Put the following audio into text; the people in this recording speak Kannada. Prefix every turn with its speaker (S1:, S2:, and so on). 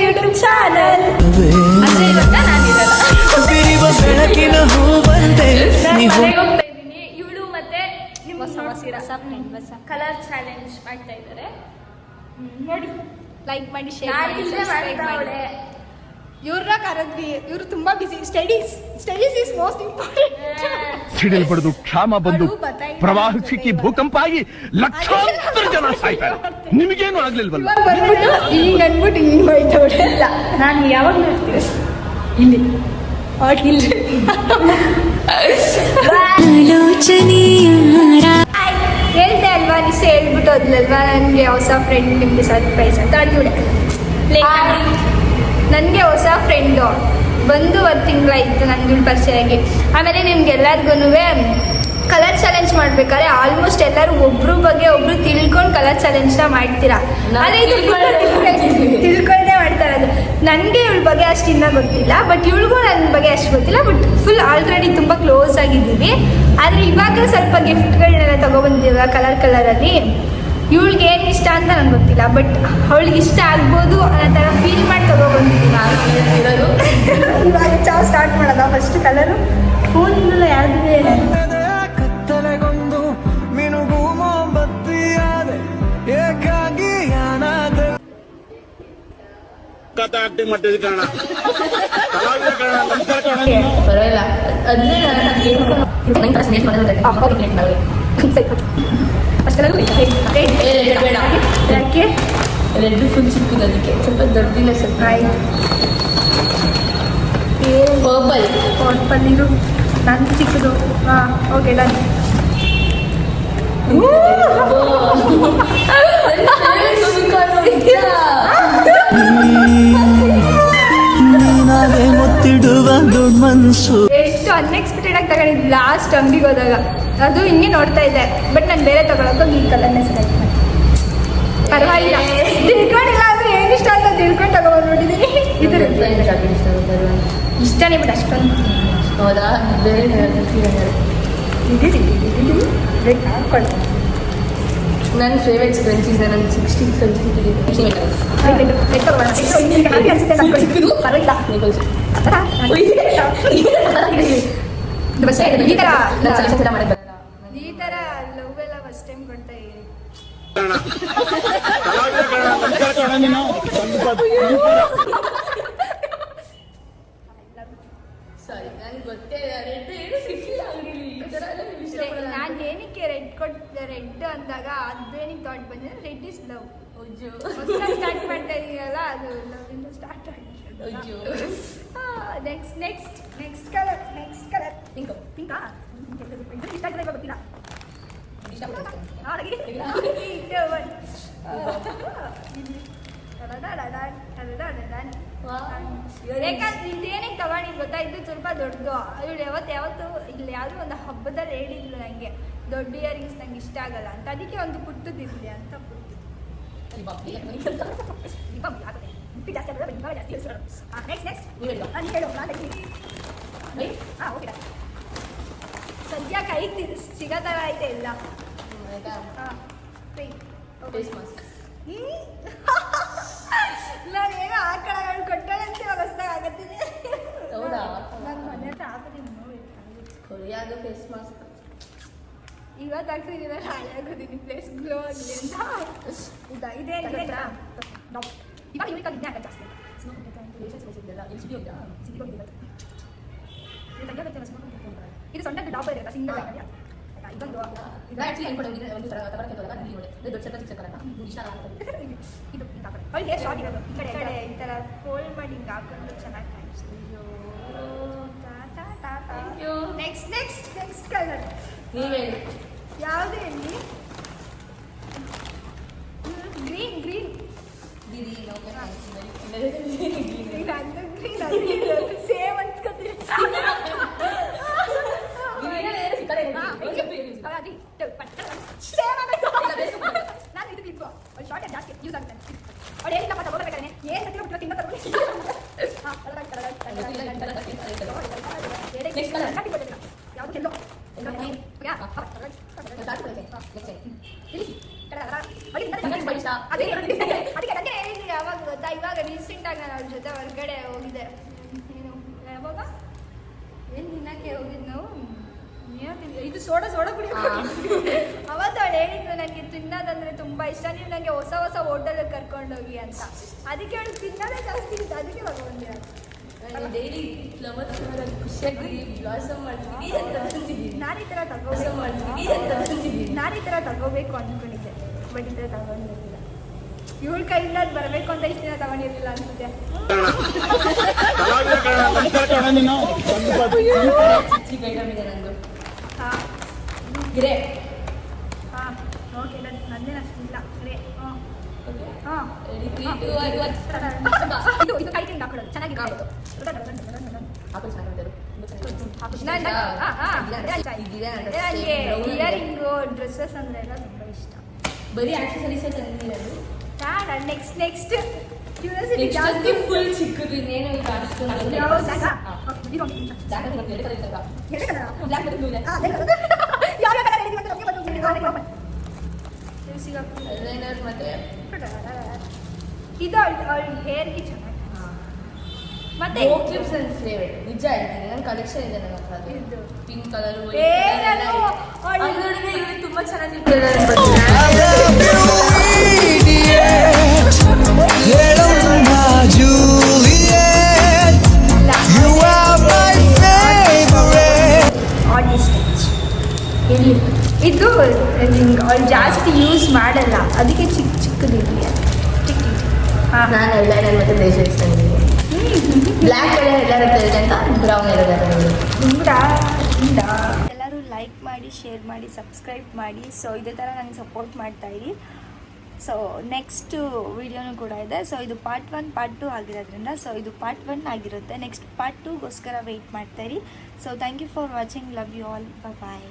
S1: YouTube channel. ಇವಳು ಮತ್ತೆ ಕಲರ್ ಚಾಲೆಂಜ್ ಮಾಡ್ತಾ ಇದ್ದಾರೆ ನೋಡಿ. ಲೈಕ್ ಮಾಡಿ ಶೇರ್ ಮಾಡಿ. ಇವ್ರನ್ನ ಕರೆದ್ವಿ, ಇವ್ರು ತುಂಬಾ busy. Studies is most important.
S2: ಸಿಡಿಲು ಪಡೆದು ಕ್ಷಾಮ ಬಂದು ಪ್ರವಾಹ ಸಿಕ್ಕಿ ಭೂಕಂಪ ಆಗಿ ಲಕ್ಷಾಂತರ ಜನ ಸಾಯ್ತಾರೆ. ನಿಮಗೇನು ಆಗ್ಲಿಲ್ವಲ್ಲ?
S1: ಹಿಂಗ್ ಅನ್ಬಿಟ್ಟು ಹಿಂಗ್ ಹೋಯ್ತವ್ರೆ. ಇಲ್ಲ, ನಾನು ಯಾವಾಗ ನೋಡ್ತೀವಿ ಇಲ್ಲಿ ಹೇಳ್ದೆ ಅಲ್ವಾ, ನಿಸೆ ಹೇಳ್ಬಿಟ್ಟು ಹೋದ್ಲಲ್ವಾ ನನಗೆ ಹೊಸ ಫ್ರೆಂಡ್ ನಿಮ್ಗೆ ಸರ್ಪ್ರೈಸ್ ಅಂತ. ನನಗೆ ಹೊಸ ಫ್ರೆಂಡು ಬಂದು 1 ತಿಂಗಳಾಯಿತು ನಂದು ಪರಿಚಯ ಆಗಿ. ಆಮೇಲೆ ನಿಮ್ಗೆಲ್ಲರಿಗೂ ಕಲರ್ ಚಾಲೆಂಜ್ ಮಾಡ್ಬೇಕಾದ್ರೆ ಆಲ್ಮೋಸ್ಟ್ ಎಲ್ಲರೂ ಒಬ್ರು ಬಗ್ಗೆ ಒಬ್ರು ತಿಳ್ಕೊಂಡು ಕಲರ್ ಚಾಲೆಂಜ್ನ ಮಾಡ್ತೀರಾ. ಆದರೆ ಇದು ತಿಳ್ಕೊಂಡೇ ಮಾಡ್ತಾ ಇರೋದು. ನನಗೆ ಇವಳ ಬಗ್ಗೆ ಅಷ್ಟು ಇನ್ನೂ ಗೊತ್ತಿಲ್ಲ, ಬಟ್ ಇವಳಿಗೂ ನನ್ನ ಬಗ್ಗೆ ಅಷ್ಟು ಗೊತ್ತಿಲ್ಲ. ಬಟ್ ಫುಲ್ ಆಲ್ರೆಡಿ ತುಂಬ ಕ್ಲೋಸ್ ಆಗಿದ್ದೀವಿ. ಆದರೆ ಇವಾಗ ಸ್ವಲ್ಪ ಗಿಫ್ಟ್ಗಳನ್ನೆಲ್ಲ ತೊಗೊಬಂದಿದ್ದೀವ ಕಲರಲ್ಲಿ. ಇವಳಿಗೆ ಏನು ಇಷ್ಟ ಅಂತ ನಂಗೆ ಗೊತ್ತಿಲ್ಲ, ಬಟ್ ಅವಳಿಗೆ ಇಷ್ಟ ಆಗ್ಬೋದು ಅನ್ನೋ ಥರ ಫೀಲ್ ಮಾಡಿ ತೊಗೊಬಂದಿದ್ದೀನಿ ನಾನು. ಇವಾಗ ಚಾವ್ ಸ್ಟಾರ್ಟ್ ಮಾಡೋದ ಫಸ್ಟ್ ಕಲರು. ಫೋನಿಂದಲ್ಲ ಯಾವುದೇ
S2: ಆಕ್ಟಿಂಗ್ ಮಾಡ್ತಿದ್ದೆ ಕಾರಣ
S3: ಪರವಾಗಿಲ್ಲ. ಅದನ್ನೇ
S1: ಯಾಕೆ
S3: ರೆಡ್ ಫುಲ್ ಚಿಕ್ಕದು, ಅದಕ್ಕೆ ಸ್ವಲ್ಪ ದೊಡ್ಡದಿಲ್ಲ. ಸ್ವಲ್ಪ
S1: ಪರ್ಪಲ್ ಇದು ನನ್ನ ಚಿಕ್ಕದು. ಹಾಂ, ಓಕೆ ಡನ್. ಎಷ್ಟು ಅನ್ಎಕ್ಸ್ಪೆಕ್ಟೆಡ್ ಆಗಿ ತಗೊಂಡಿದ್ದು ಲಾಸ್ಟ್ ಅಂಗಡಿಗೆ ಹೋದಾಗ. ಅದು ಹಿಂಗೆ ನೋಡ್ತಾ ಇದ್ದೆ, ಬಟ್ ನಾನು ಬೇರೆ ತಗೊಳಕ್ಕೆ ಈ ಕಲರ್ನೇ ಸೆಲೆಕ್ಟ್ ಮಾಡಿ. ಪರವಾಗಿಲ್ಲ, ತಿಳ್ಕೊಂಡಿಲ್ಲ ಅಂದ್ರೆ ಏನು ಇಷ್ಟ ಅಂತ ತಿಳ್ಕೊಂಡು ತಗೊಂಡ್ಬಿಟ್ಟಿದ್ದೀನಿ. ಇದ್ರ ಇಷ್ಟನೇ, ಬಟ್ ಅಷ್ಟೊಂದು
S3: ಹೌದಾ? ಬೇರೆ
S1: ಹಾಕೊಳ್ಳಿ.
S3: ನನ್ನ ಫೇವ್ರೇಟ್ ಸ್ಕ್ರಂಚ್ ಇದೆ. ನನ್ನ 60
S1: ಈ ಥರ ಲವ್ ಎಲ್ಲ ಫಸ್ಟ್ ಟೈಮ್ ಕೊಡ್ತಾ ಇದ್ದೀನಿ.
S3: ಸಾರಿ, ನನಗೆ ಗೊತ್ತೇ ರೆಡ್ ಏನು ಸಿಕ್ಕಿಲ್ಲ ಅಂಗಡಿಲಿ. ಈ ಥರ ಎಲ್ಲ
S1: ನಾನು ಏನಕ್ಕೆ ರೆಡ್ ಅಂದಾಗ ಅದೇನಿಗೆ ಥಾಟ್ ಬಂದಿದೆ, ರೆಡ್ ಇಸ್ ಲವ್. ಸ್ಟಾರ್ಟ್ ಮಾಡ್ತಾ ಇದೀಯಲ್ಲ, ಅದು ಲವ್ ಇಂದ ಸ್ಟಾರ್ಟ್ ಆಗಿದೆ. ನೆಕ್ಸ್ಟ್ ಕಲರ್ ಪಿಂಕಾ ಇಷ್ಟ ಆಗ್ತದೆ ಗೊತ್ತಿಲ್ಲ. ಯಾಕಂದ್ರೆ ಇದೇನಿಗೆ ತಗೊಂಡಿದ್ದು ಗೊತ್ತಾ, ಇದು ಸ್ವಲ್ಪ ದೊಡ್ಡದು. ಇವಳು ಯಾವತ್ತು ಇಲ್ಲಿ ಯಾವುದೋ ಒಂದು ಹಬ್ಬದಲ್ಲಿ ಹೇಳಿದ್ಲು ನನಗೆ, ದೊಡ್ಡ ಇಯರಿಂಗ್ಸ್ ನಂಗೆ ಇಷ್ಟ ಆಗಲ್ಲ ಅಂತ. ಅದಕ್ಕೆ ಒಂದು ಪುಟ್ಟದಿರಲಿ ಅಂತ ಪುಟ್ಟು ಜಾಸ್ತಿ ಆಗಲ್ಲ, ಜಾಸ್ತಿ. ನೆಕ್ಸ್ಟ್ ನಾನು ಹೇಳು, ಓಕೆ. ಸದ್ಯ ಕೈಗೆ ಸಿಗೋ ಥರ ಐತೆ ಇಲ್ಲ. ನಾನೇನೋ ಆ ಕಡೆ ಕೊಟ್ಟಳಂತೆ ಇವಾಗ ಹೊಸ್ದಾಗ ಆಗತ್ತೀನಿ.
S3: ಹೌದಾ?
S1: ನನ್ನ ಮನೆ ಹತ್ರ ಹಾಕೋತೀನಿ ನೋಡಿ.
S3: ಕೊರಿಯಾದ ಫೇಸ್ ಮಾಸ್ಕ್
S1: ಇವತ್ತು ಹಾಕ್ತಿದ್ದೀವಿ, ನಾಳೆ ಹಾಕೋತೀನಿ ಪ್ಲೇಸ್ ಗ್ಲೋ ಆಗಲಿ ಅಂತ. ಇದೇನಿದೆ ಇವಾಗ ಇವ್ರಿಗಾಗಿದ್ದೇ ಆಗತ್ತೆ ಜಾಸ್ತಿ. ಇದು ಸಣ್ಣ ಡಾಬ್ ಇರುತ್ತೆ ಸಿಂಗಲ್ ಆಗಿ. ಇದೊಂದು ಇದು ಅವಳಿಗೆ ಶಾರ್ಟ್ ಇರೋದು ಈ ಕಡೆ ಈ ಥರ ಫೋಲ್ಡ್ ಮಾಡಿ ಹಿಂಗೆ ಹಾಕೊಂಡು ಚೆನ್ನಾಗಿ ಕಾಣಿಸ್ತೀವಿ. ನೆಕ್ಸ್ಟ್ ಕಲರ್ ಯಾವುದೇ ಇಲ್ಲಿ ಗ್ರೀನ್ ಸೇಮ್ ಅನ್ಸ್ಕೊತೀನಿ. ನಾನು ಇದು ಬೇಕು ಶಾರ್ಟ್ ಜಾಸ್ತಿ ಯೂಸ್ ಆಗುತ್ತೆ. ಅವಳು ಏನಿಲ್ಲಪ್ಪ ತಗೋಬೇಕಾದ್ರೆ ಏನು ತಿಂಗಳು ತಿಂಗಳು ತಗೊಂಡು ಯಾವುದು ಎಲ್ಲೋ ಅದಕ್ಕೆ ನನಗೆ ಯಾವಾಗ ಗೊತ್ತಾ, ಇವಾಗ ರೀಸೆಂಟ್ ರೀಸೆಂಟಾಗಿ ನಾನು ಅವ್ರ ಜೊತೆ ಹೊರಗಡೆ ಹೋಗಿದ್ದೆ. ಏನು ಯಾವಾಗ ಏನು ತಿನ್ನಕ್ಕೆ ಹೋಗಿದ್ದು ನಾವು, ಇದು ಸೋಡಾ ಕುಡಿಯೋಕೆ. ಅವತ್ತು ಅವಳು ಹೇಳಿದ್ದು ನನಗೆ ತಿನ್ನೋದಂದ್ರೆ ತುಂಬ ಇಷ್ಟ, ನೀವು ನನಗೆ ಹೊಸ ಹೊಸ ಹೋಟೆಲಿಗೆ ಕರ್ಕೊಂಡೋಗಿ ಅಂತ. ಅದಕ್ಕೆ ಅವಳು ತಿನ್ನೋದೇ ಜಾಸ್ತಿ ಇತ್ತು, ಅದಕ್ಕೆ ತಗೊಂಡಿರ.
S3: ಡೈಲಿ ಫ್ಲವರ್ಸ್ ಖುಷಿಯಾಗಿ ಬ್ಲಾಸಮ್ ಮಾಡ್ತೀವಿ ಅಂತ ಬಂದಿದ್ದೀನಿ.
S1: ನಾನು ಈ ಥರ ತಗೋಬೇಕು ಅಂದ್ಕೊಂಡಿದ್ದೆ, ಬಟ್ ಈ ಥರ ತಗೊಂಡಿರಲಿಲ್ಲ. ಇವಳ ಕೈಯಿಂದ ಅದು ಬರಬೇಕು ಅಂತ ಇಷ್ಟು ದಿನ ತಗೊಂಡಿರಲಿಲ್ಲ ಅನ್ಸುತ್ತೆ.
S3: ಚಿಕ್ಕ ಐಟಮ್ ಇದೆ ನಂದು.
S1: ಹಾಂ
S3: ಗ್ರೇ.
S1: ಹಾಂ ಓಕೆ, ನಂದೇನು ಅಷ್ಟಿಲ್ಲ ಗ್ರೇ. ಹಾಂ ಹಾಂ
S3: ರೆಡಿ 3 2 1
S1: ಇದು ಕೈ ತಿಂದು ಹಾಕೊಳ್ಳೋದು ಚೆನ್ನಾಗಿದೆ.
S3: ಹಾಕು ಚೆನ್ನಾಗಿದ್ದಾರೆ.
S1: ನನಗೆ ಇಯರಿಂಗು ಡ್ರೆಸ್ಸಸ್ ಅಂದರೆ ಎಲ್ಲ ತುಂಬ ಇಷ್ಟ.
S3: ಬರೀ ಆಕ್ಸೆಸರೀಸೇ ತಂದಿರೋದು.
S1: ನೆಕ್ಸ್ಟ್ ಕ್ಯೂರಿಯಾಸಿಟಿ
S3: ಜಾಸ್ತಿ
S1: ಜಾಸ್ತಿ.
S3: ಫುಲ್ ಚಿಕ್ಕದು ಇನ್ನೇನು ಈಗ ಅಷ್ಟು ಲೈನರ್ ಮತ್ತೆ
S1: ಇದು ಅವಳ ಹೇರ್ಗೆ ಚೆನ್ನಾಗಿ. ಮತ್ತೆ
S3: ಬೋ ಕ್ಲಿಪ್ಸ್ ನನ್ನ ಫೇವರೇಟ್. ನಿಜ ಹೇಳ್ತೀನಿ, ನನ್ನ ಕಲೆಕ್ಷನ್ ಇದೆ ನನ್ನ ಹತ್ರ. ಅದು
S1: ಇದು
S3: ಪಿಂಕ್ ಕಲರ್
S1: ನೋಡಿದ್ರೆ
S3: ಇವ್ರಿಗೆ ತುಂಬಾ ಚೆನ್ನಾಗಿ
S1: ಇದು ಅವಳು ಜಾಸ್ತಿ ಯೂಸ್ ಮಾಡಲ್ಲ, ಅದಕ್ಕೆ ಚಿಕ್ಕದಿದೆಯಾ.
S3: ನಾನು ಐಲೈನರ್ ಮತ್ತೆ ಬ್ರೇಸ್ಲೆಟ್ಸ್ ತಂದಿದ್ದೀನಿ. ಬ್ಲ್ಯಾಕ್ ಕಲರ್ ಎಲ್ಲರ ಇದೆ ಅಂತ ಬ್ರೌನ್
S1: ಎಲ್ಲರೂ ಲೈಕ್ ಮಾಡಿ, ಶೇರ್ ಮಾಡಿ, ಸಬ್ಸ್ಕ್ರೈಬ್ ಮಾಡಿ. ಸೊ ಇದೇ ಥರ ನನಗೆ ಸಪೋರ್ಟ್ ಮಾಡ್ತಾಯಿರಿ. ಸೊ ನೆಕ್ಸ್ಟ್ ವಿಡಿಯೋನೂ ಕೂಡ ಇದೆ. ಸೊ ಇದು ಪಾರ್ಟ್ 1 ಪಾರ್ಟ್ 2 ಆಗಿರೋದ್ರಿಂದ, ಸೊ ಇದು ಪಾರ್ಟ್ 1 ಆಗಿರುತ್ತೆ. ನೆಕ್ಸ್ಟ್ ಪಾರ್ಟ್ 2ಗೋಸ್ಕರ ವೆಯ್ಟ್ ಮಾಡ್ತಾಯಿರಿ. So thank you for watching. Love you all. Bye.